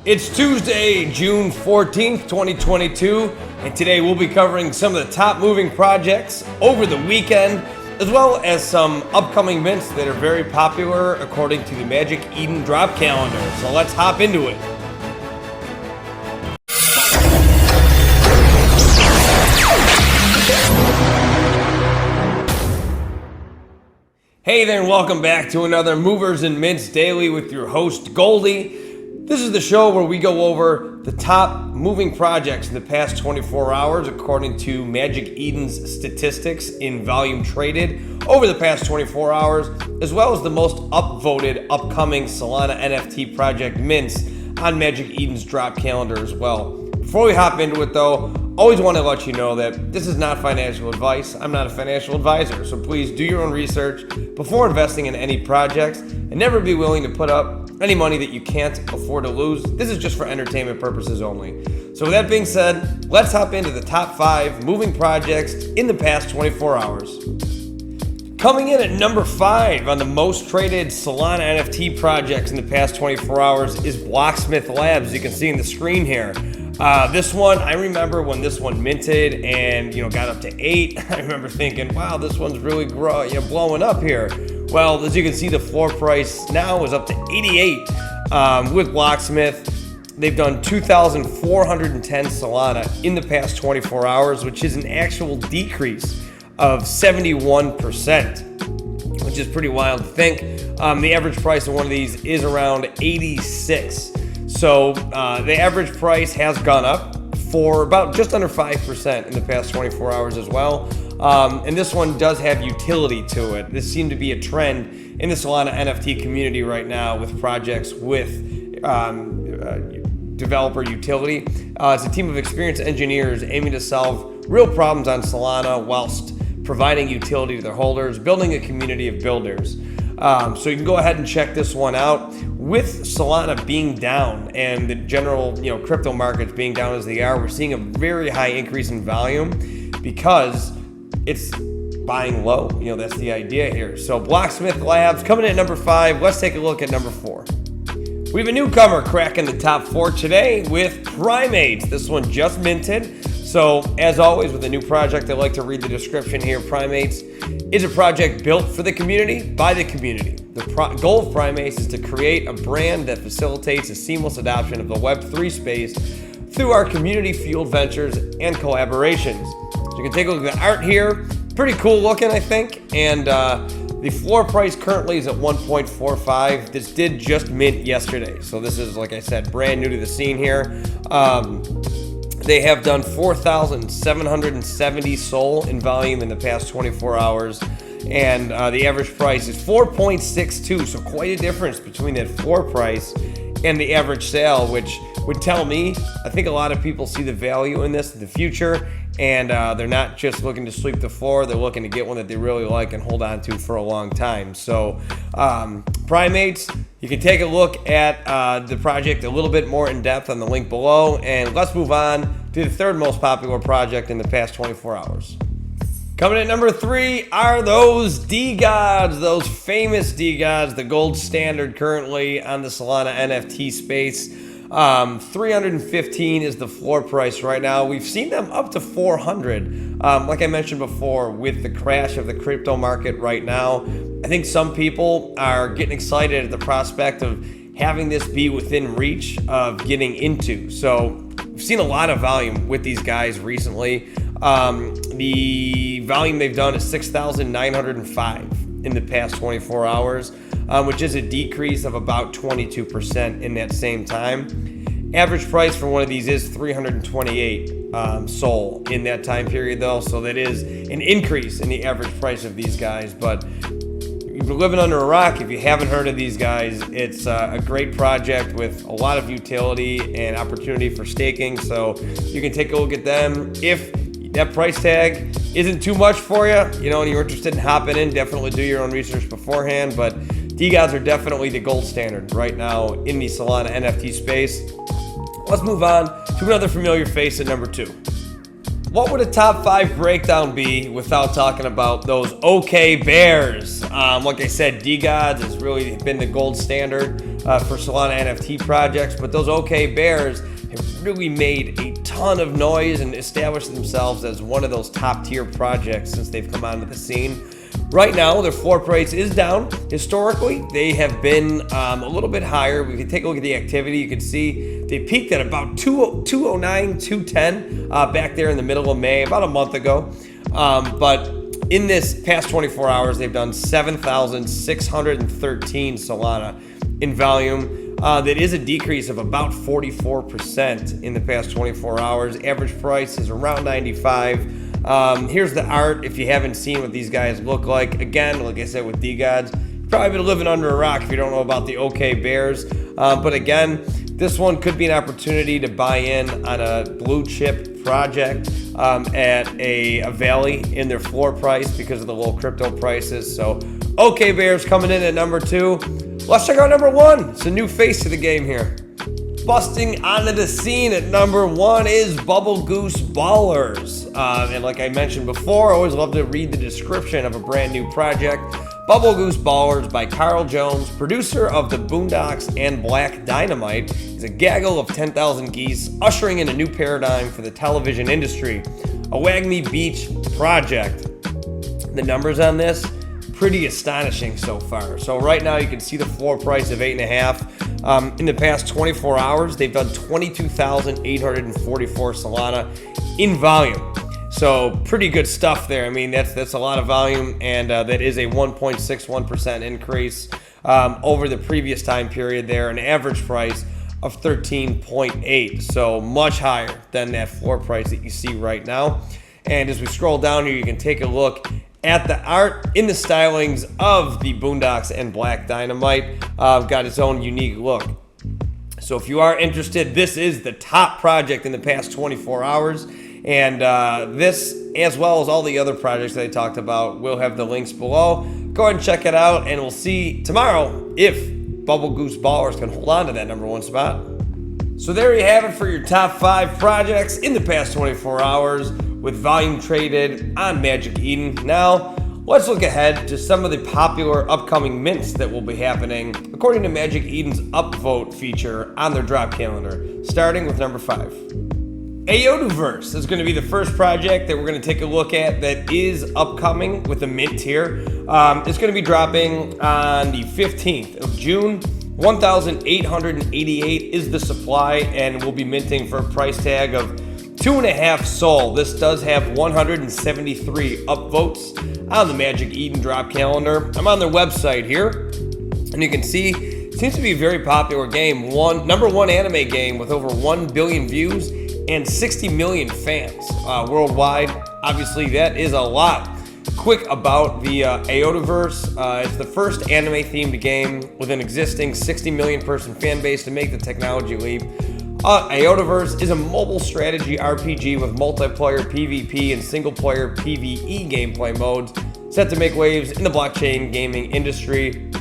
It's Tuesday, June 14th, 2022, and today we'll be covering some of the top moving projects over the weekend, as well as some upcoming mints that are very popular according to the Magic Eden drop calendar. So let's hop into it. Hey there, and welcome back to another Movers and Mints Daily with your host, Goldie. This is the show where we go over the top moving projects in the past 24 hours according to Magic Eden's statistics in volume traded over the past 24 hours, as well as the most upvoted upcoming Solana NFT project mints on Magic Eden's drop calendar as well. Before we hop into it though, always want to let you know that this is not financial advice. I'm not a financial advisor, so please do your own research before investing in any projects and never be willing to put up any money that you can't afford to lose. This is just for entertainment purposes only. So with that being said, let's hop into the top 5 moving projects in the past 24 hours. Coming in at number 5 on the most traded Solana NFT projects in the past 24 hours is Blocksmith Labs. You can see in the screen here. This one, I remember when this one minted and got up to 8. I remember thinking, wow, this one's really blowing up here. Well, as you can see, the floor price now is up to 88 with Blocksmith. They've done 2,410 Solana in the past 24 hours, which is an actual decrease of 71%, which is pretty wild to think. The average price of one of these is around 86. So the average price has gone up for about just under 5% in the past 24 hours as well. And this one does have utility to it. This seemed to be a trend in the Solana NFT community right now with projects with developer utility. It's a team of experienced engineers aiming to solve real problems on Solana whilst providing utility to their holders, building a community of builders. So you can go ahead and check this one out. With Solana being down and the general crypto markets being down as they are, we're seeing a very high increase in volume because it's buying low. That's the idea here. So Blocksmith Labs coming in at number 5. Let's take a look at number 4. We have a newcomer cracking the top 4 today with Primates. This one just minted. So as always with a new project, I like to read the description here. Primates is a project built for the community by the community. The goal of Primates is to create a brand that facilitates a seamless adoption of the Web3 space through our community-fueled ventures and collaborations. So you can take a look at the art here. Pretty cool looking, I think. And the floor price currently is at 1.45. This did just mint yesterday. So this is, like I said, brand new to the scene here. They have done 4,770 SOL in volume in the past 24 hours. And the average price is 4.62. So quite a difference between that floor price and the average sale, which would tell me, I think a lot of people see the value in this in the future. And they're not just looking to sweep the floor, they're looking to get one that they really like and hold on to for a long time. So Primates, you can take a look at the project a little bit more in depth on the link below. And let's move on to the third most popular project in the past 24 hours. Coming at number 3 are those DeGods, those famous DeGods, the gold standard currently on the Solana NFT space. 315 is the floor price right now. We've seen them up to 400. Like I mentioned before, with the crash of the crypto market right now, I think some people are getting excited at the prospect of having this be within reach of getting into. So we've seen a lot of volume with these guys recently. The volume they've done is 6,905 in the past 24 hours. Which is a decrease of about 22% in that same time. Average price for one of these is 328 SOL in that time period though, so that is an increase in the average price of these guys. But you've been living under a rock if you haven't heard of these guys. It's a great project with a lot of utility and opportunity for staking, so you can take a look at them. If that price tag isn't too much for you, and you're interested in hopping in, definitely do your own research beforehand. But DeGods are definitely the gold standard right now in the Solana NFT space. Let's move on to another familiar face at number 2. What would a top 5 breakdown be without talking about those OK Bears? Like I said, DeGods has really been the gold standard for Solana NFT projects, but those OK Bears have really made a ton of noise and established themselves as one of those top tier projects since they've come onto the scene. Right now, their floor price is down. Historically, they have been a little bit higher. We can take a look at the activity. You can see they peaked at about 209, 210 back there in the middle of May, about a month ago. But in this past 24 hours, they've done 7,613 Solana in volume. That is a decrease of about 44% in the past 24 hours. Average price is around 95. Here's the art if you haven't seen what these guys look like. Again, like I said with DeGods, you've probably been living under a rock if you don't know about the OK Bears. But again, this one could be an opportunity to buy in on a blue chip project at a valley in their floor price because of the low crypto prices. So OK Bears coming in at number 2. Let's check out number 1. It's a new face to the game here. Busting onto the scene at number 1 is Bubblegoose Ballers. And like I mentioned before, I always love to read the description of a brand new project. Bubblegoose Ballers by Carl Jones, producer of the Boondocks and Black Dynamite, is a gaggle of 10,000 geese ushering in a new paradigm for the television industry. A Wagme Beach project. The numbers on this, pretty astonishing so far. So right now you can see the floor price of 8.5. In the past 24 hours, they've done 22,844 Solana in volume. So pretty good stuff there. I mean, that's a lot of volume, and that is a 1.61% increase over the previous time period there, an average price of 13.8. So much higher than that floor price that you see right now. And as we scroll down here, you can take a look at the art in the stylings of the Boondocks and Black Dynamite. Got its own unique look. So if you are interested, this is the top project in the past 24 hours. And this, as well as all the other projects that I talked about, we'll have the links below. Go ahead and check it out, and we'll see tomorrow if Bubblegoose Ballers can hold on to that number 1 spot. So there you have it for your top 5 projects in the past 24 hours with volume traded on Magic Eden. Now, let's look ahead to some of the popular upcoming mints that will be happening according to Magic Eden's Upvote feature on their drop calendar, starting with number 5. Aotuverse is going to be the first project that we're going to take a look at that is upcoming with a mint here. It's going to be dropping on the 15th of June. 1,888 is the supply, and we'll be minting for a price tag of 2.5 Sol. This does have 173 upvotes on the Magic Eden drop calendar. I'm on their website here, and you can see it seems to be a very popular game. Number 1 anime game with over 1 billion views and 60 million fans worldwide. Obviously, that is a lot. Quick about the Aotuverse. It's the first anime-themed game with an existing 60 million person fan base to make the technology leap. Aotuverse is a mobile strategy RPG with multiplayer PvP and single-player PvE gameplay modes set to make waves in the blockchain gaming industry.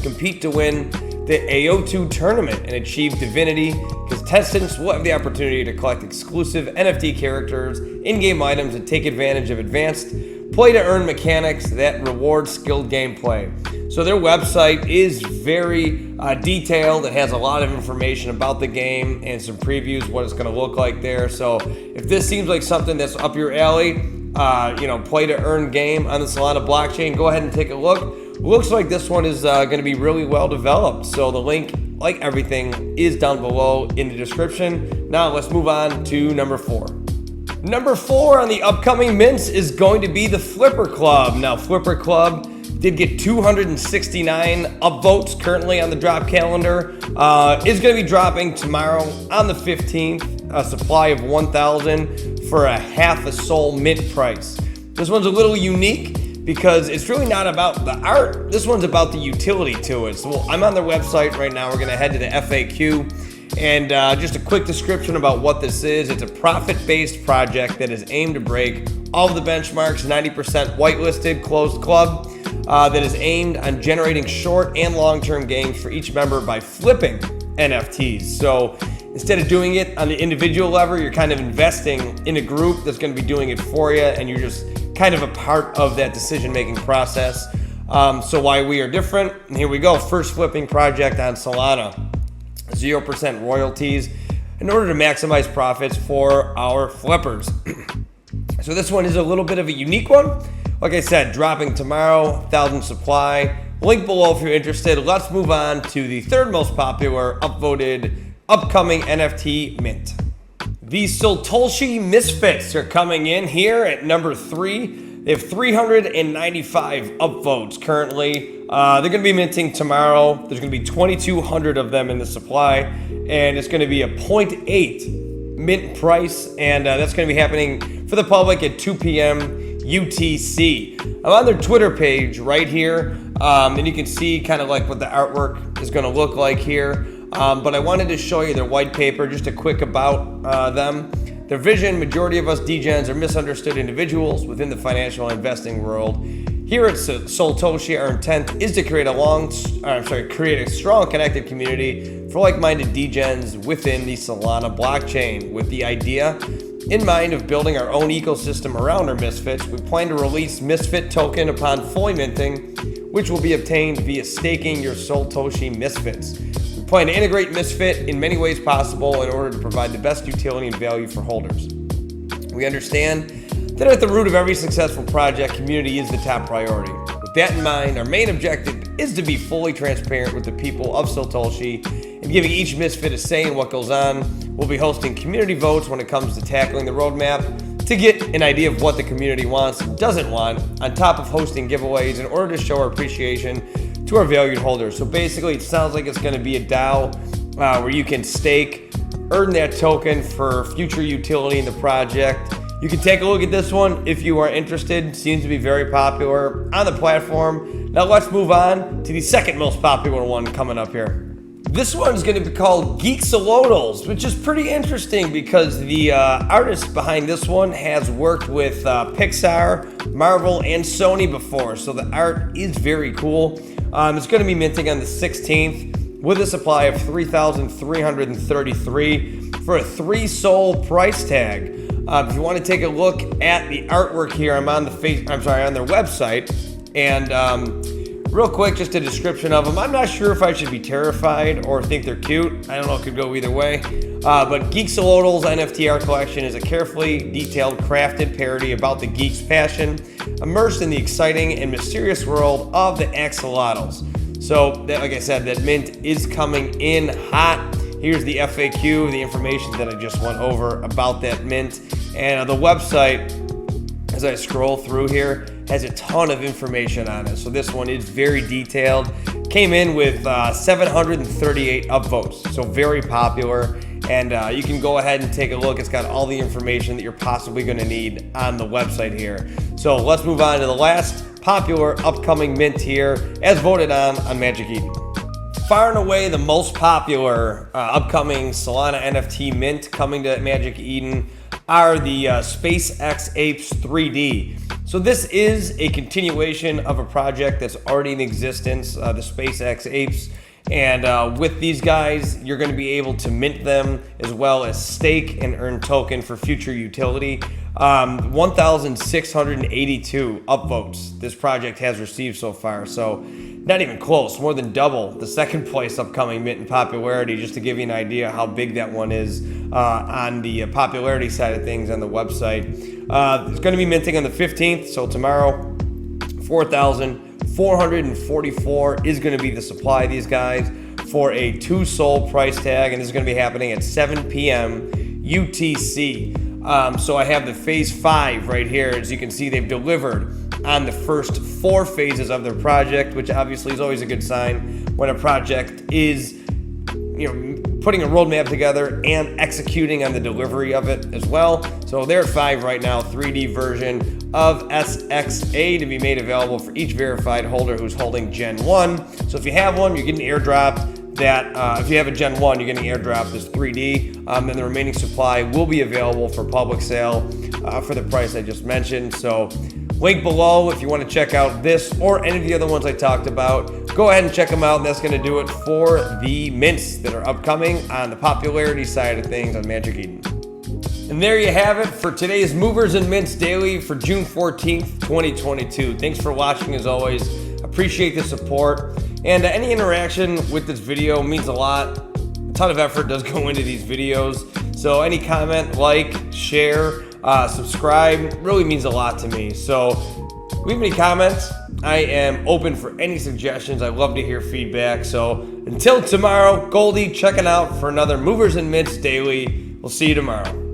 Compete to win the Aotu tournament and achieve divinity. Contestants will have the opportunity to collect exclusive NFT characters, in-game items, and take advantage of advanced play-to-earn mechanics that reward skilled gameplay. So their website is very detailed. It has a lot of information about the game and some previews, what it's going to look like there. So if this seems like something that's up your alley, play-to-earn game on the Solana blockchain, go ahead and take a look. Looks like this one is going to be really well developed. So the link, like everything, is down below in the description. Now let's move on to number 4. Number 4 on the upcoming mints is going to be the Flipper Club. Now, Flipper Club did get 269 upvotes currently on the drop calendar. Is going to be dropping tomorrow on the 15th, a supply of 1,000 for a half a Sol mint price. This one's a little unique because it's really not about the art. This one's about the utility to it. So I'm on their website right now. We're going to head to the FAQ. And just a quick description about what this is. It's a profit-based project that is aimed to break all of the benchmarks, 90% whitelisted closed club that is aimed on generating short and long-term gains for each member by flipping NFTs. So instead of doing it on the individual level, you're kind of investing in a group that's going to be doing it for you, and you're just kind of a part of that decision-making process. So why we are different, and here we go. First flipping project on Solana, 0% royalties in order to maximize profits for our flippers. So this one is a little bit of a unique one. Like I said, dropping tomorrow, 1,000 supply. Link below if you're interested. Let's move on to the third most popular upvoted upcoming NFT mint. The Soltoshi Misfits are coming in here at number 3. They have 395 upvotes currently. They're going to be minting tomorrow. There's going to be 2,200 of them in the supply, and it's going to be a 0.8 mint price, and that's going to be happening for the public at 2 p.m. UTC. I'm on their Twitter page right here, and you can see kind of like what the artwork is going to look like here. But I wanted to show you their white paper, just a quick about them. Their vision: majority of us degens are misunderstood individuals within the financial investing world. Here at Soltoshi, our intent is to create a strong connected community for like-minded degens within the Solana blockchain. With the idea in mind of building our own ecosystem around our Misfits, we plan to release Misfit token upon fully minting, which will be obtained via staking your Soltoshi Misfits. We plan to integrate Misfit in many ways possible in order to provide the best utility and value for holders. We understand that at the root of every successful project, community is the top priority. With that in mind, our main objective is to be fully transparent with the people of Soltoshi and giving each Misfit a say in what goes on. We'll be hosting community votes when it comes to tackling the roadmap to get an idea of what the community wants and doesn't want, on top of hosting giveaways in order to show our appreciation to our valued holders. So basically, it sounds like it's going to be a DAO where you can stake, earn that token for future utility in the project. You can take a look at this one if you are interested. It seems to be very popular on the platform. Now let's move on to the second most popular one coming up here. This one's going to be called Geexolotls, which is pretty interesting because the artist behind this one has worked with Pixar, Marvel, and Sony before, so the art is very cool. It's going to be minting on the 16th with a supply of 3,333 for a 3 Sol price tag. If you want to take a look at the artwork here, I'm on their website, and real quick, just a description of them. I'm not sure if I should be terrified or think they're cute. I don't know, it could go either way. But Geexolotls NFT art collection is a carefully detailed, crafted parody about the geek's passion, immersed in the exciting and mysterious world of the Geexolotls. So, like I said, that mint is coming in hot. Here's the FAQ, the information that I just went over about that mint. And the website, as I scroll through here, has a ton of information on it. So this one is very detailed. Came in with 738 upvotes, so very popular. And you can go ahead and take a look. It's got all the information that you're possibly going to need on the website here. So let's move on to the last popular upcoming mint here, as voted on Magic Eden. Far and away the most popular upcoming Solana NFT mint coming to Magic Eden are the SpaceX Apes 3D. So this is a continuation of a project that's already in existence, the SpaceX Apes. And with these guys, you're going to be able to mint them as well as stake and earn token for future utility. 1,682 upvotes this project has received so far. So not even close, more than double the second place upcoming mint in popularity, just to give you an idea how big that one is on the popularity side of things on the website. It's going to be minting on the 15th, so tomorrow. 4,444 is going to be the supply of these guys for a 2 Sol price tag, and this is going to be happening at 7 p.m. UTC. So I have the phase 5 right here. As you can see, they've delivered on the first 4 phases of their project, which obviously is always a good sign when a project is, putting a roadmap together and executing on the delivery of it as well. So they're at 5 right now, 3D version of SXA to be made available for each verified holder who's holding Gen 1. So if you have one, you're getting airdropped that. If you have a Gen 1, you're getting airdropped this 3D. Then the remaining supply will be available for public sale for the price I just mentioned. So link below if you want to check out this or any of the other ones I talked about. Go ahead and check them out, and that's going to do it for the mints that are upcoming on the popularity side of things on Magic Eden. And there you have it for today's Movers and Mints Daily for June 14th, 2022. Thanks for watching as always. Appreciate the support, and any interaction with this video means a lot. A ton of effort does go into these videos, so any comment, like, share, subscribe really means a lot to me. So leave any comments. I am open for any suggestions. I love to hear feedback. So until tomorrow, Goldie checking out for another Movers and Mints Daily. We'll see you tomorrow.